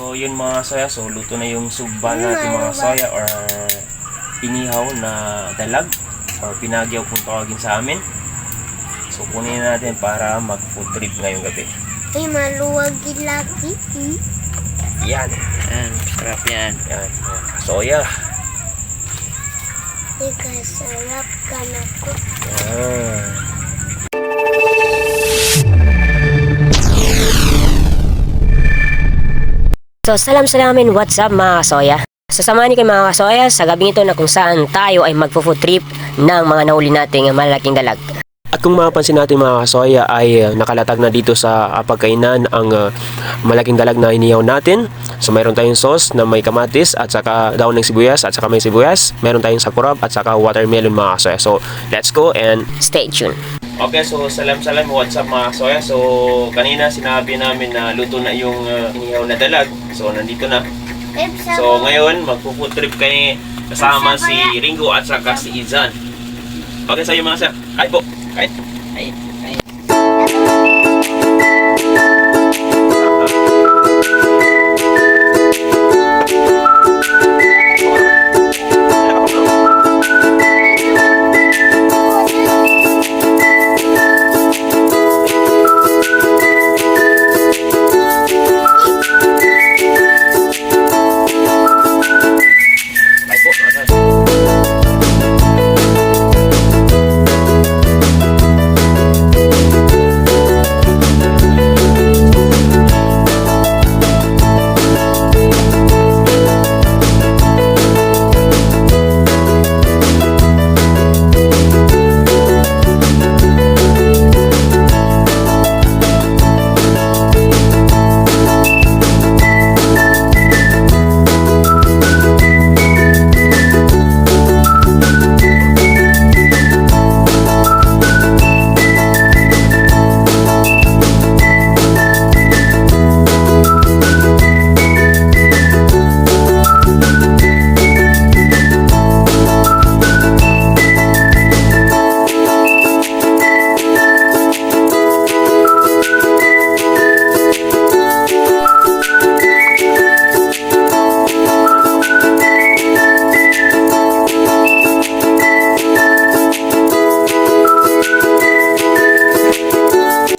So yun mga soya, so luto na yung sugba natin mga soya or inihaw na dalag or pinagyaw kung tawagin sa amin. So kunin natin para mag food trip ngayong gabi. Ay, maluwag lagi. Yan. Yan, sarap yan. Yan. Soya. Ika, sarap ka na ko. Yan. So, salam-salamin, what's up mga kasoya? Sasamahan niyo kayo mga kasoya sa gabing ito na kung saan tayo ay magpo-food trip ng mga nahuli nating malaking dalag. At kung mapapansin natin mga kasoya ay nakalatag na dito sa pagkainan ang malaking dalag na inihaw natin. So mayroon tayong sauce na may kamatis at saka daon ng sibuyas at saka may sibuyas. Meron tayong sakurab at saka watermelon mga kasoya. So let's go and Stay tuned. okay, so salam-salam, what's up mga kasoya? So kanina sinabi namin na luto na yung inihaw na dalag. So nandito na. So ngayon magpo-food trip kami kasama si Ringo at saka si Izan. Okay, sa'yo mga kasoya. Kain po. Kain. Ay.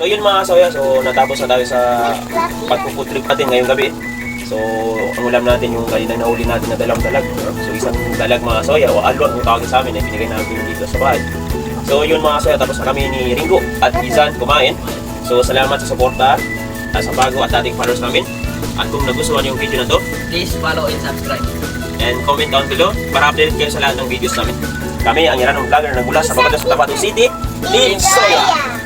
Yun mga soya, so natapos na tayo sa pag-food trip natin ngayong gabi. So ang ulam natin yung kanina nahuli natin na dalag-dalag. So isang dalag mga soya o alwa kung tawagin sa amin ay binigay natin dito sa bahay. So yun mga soya, tapos na kami ni Ringo at Izan kumain. So salamat sa suporta sa bago at dating followers namin. At kung nagustuhan yung video na to, Please follow and subscribe. and comment down below para update kayo sa lahat ng videos namin. Kami ang Iranong Vlogger na mula sa Bagadas, Cotabato City, Team Soya!